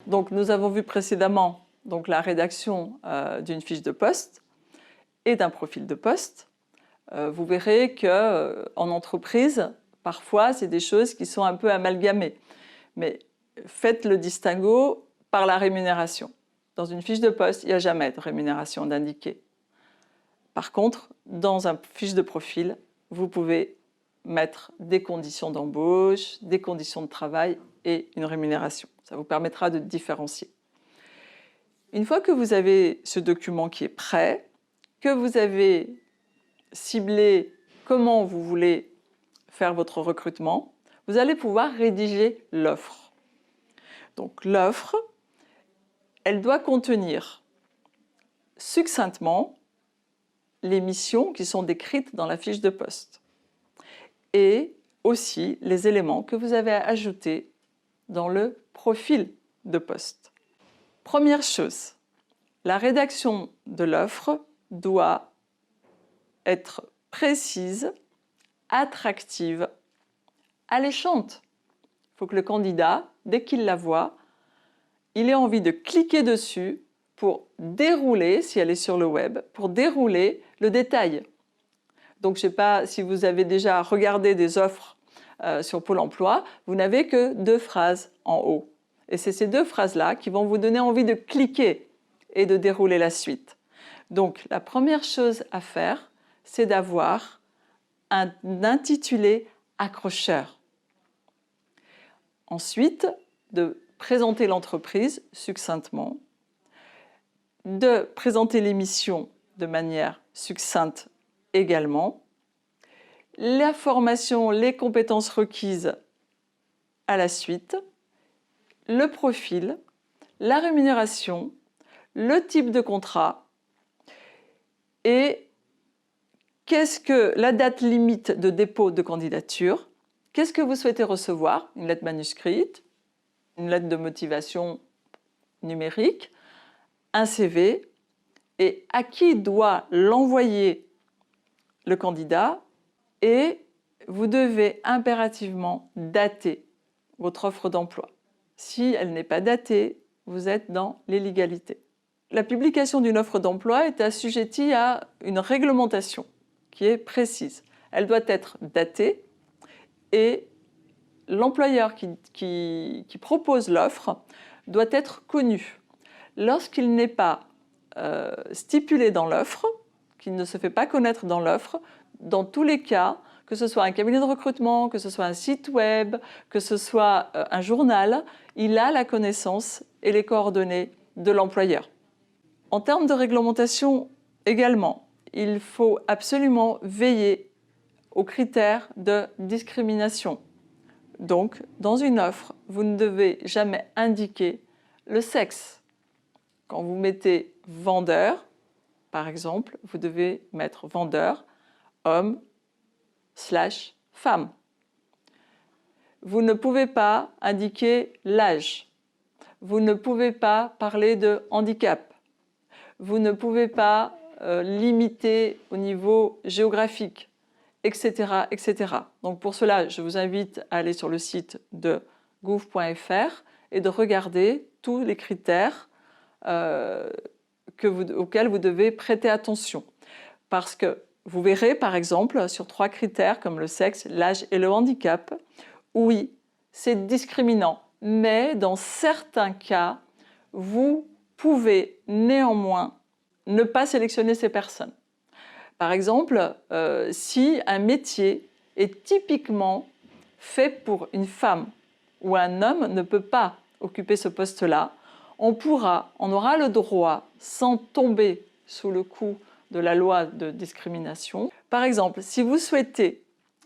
Donc, nous avons vu précédemment donc, la rédaction d'une fiche de poste et d'un profil de poste. Vous verrez qu'en entreprise, parfois, c'est des choses qui sont un peu amalgamées. Mais faites le distinguo par la rémunération. Dans une fiche de poste, il n'y a jamais de rémunération d'indiquer. Par contre, dans une fiche de profil, vous pouvez mettre des conditions d'embauche, des conditions de travail et une rémunération. Ça vous permettra de différencier. Une fois que vous avez ce document qui est prêt, que vous avez ciblé comment vous voulez faire votre recrutement, vous allez pouvoir rédiger l'offre. Donc l'offre, elle doit contenir succinctement les missions qui sont décrites dans la fiche de poste et aussi les éléments que vous avez ajoutés dans le profil de poste. Première chose, la rédaction de l'offre doit être précise, attractive, alléchante. Il faut que le candidat, dès qu'il la voit, il ait envie de cliquer dessus pour dérouler, si elle est sur le web, pour dérouler le détail. Donc, je ne sais pas si vous avez déjà regardé des offres sur Pôle emploi, vous n'avez que 2 phrases en haut. Et c'est ces 2 phrases-là qui vont vous donner envie de cliquer et de dérouler la suite. Donc, la première chose à faire, c'est d'avoir un intitulé accrocheur. Ensuite, de présenter l'entreprise succinctement, de présenter les missions de manière succincte également, la formation, les compétences requises à la suite, le profil, la rémunération, le type de contrat et qu'est-ce que la date limite de dépôt de candidature, qu'est-ce que vous souhaitez recevoir, une lettre manuscrite, une lettre de motivation numérique, un CV et à qui doit l'envoyer le candidat et vous devez impérativement dater votre offre d'emploi. Si elle n'est pas datée, vous êtes dans l'illégalité. La publication d'une offre d'emploi est assujettie à une réglementation qui est précise. Elle doit être datée et l'employeur qui propose l'offre doit être connu. Lorsqu'il n'est pas stipulé dans l'offre, qu'il ne se fait pas connaître dans l'offre, dans tous les cas, que ce soit un cabinet de recrutement, que ce soit un site web, que ce soit un journal, il a la connaissance et les coordonnées de l'employeur. En termes de réglementation également, il faut absolument veiller aux critères de discrimination. Donc, dans une offre, vous ne devez jamais indiquer le sexe. Quand vous mettez vendeur, par exemple, vous devez mettre vendeur, homme/femme. Vous ne pouvez pas indiquer l'âge. Vous ne pouvez pas parler de handicap. Vous ne pouvez pas limiter au niveau géographique, etc., etc. Donc pour cela, je vous invite à aller sur le site de gouv.fr et de regarder tous les critères auxquels vous devez prêter attention. Parce que vous verrez, par exemple, sur 3 critères comme le sexe, l'âge et le handicap, oui, c'est discriminant. Mais dans certains cas, vous pouvez néanmoins ne pas sélectionner ces personnes. Par exemple, si un métier est typiquement fait pour une femme ou un homme ne peut pas occuper ce poste-là, on aura le droit, sans tomber sous le coup de la loi de discrimination. Par exemple, si vous souhaitez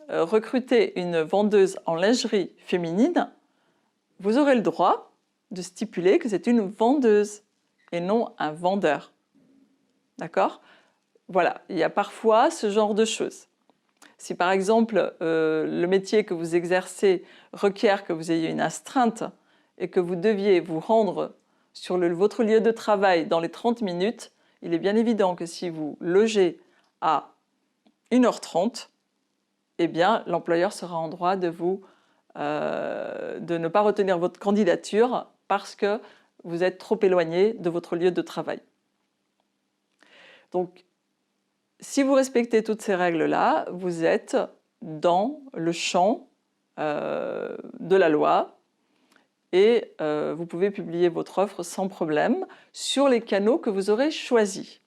recruter une vendeuse en lingerie féminine, vous aurez le droit de stipuler que c'est une vendeuse et non un vendeur. D'accord ? Voilà, il y a parfois ce genre de choses. Si par exemple, le métier que vous exercez requiert que vous ayez une astreinte et que vous deviez vous rendre sur votre lieu de travail dans les 30 minutes, il est bien évident que si vous logez à 1h30, eh bien, l'employeur sera en droit de ne pas retenir votre candidature parce que vous êtes trop éloigné de votre lieu de travail. Donc, si vous respectez toutes ces règles-là, vous êtes dans le champ de la loi et vous pouvez publier votre offre sans problème sur les canaux que vous aurez choisis.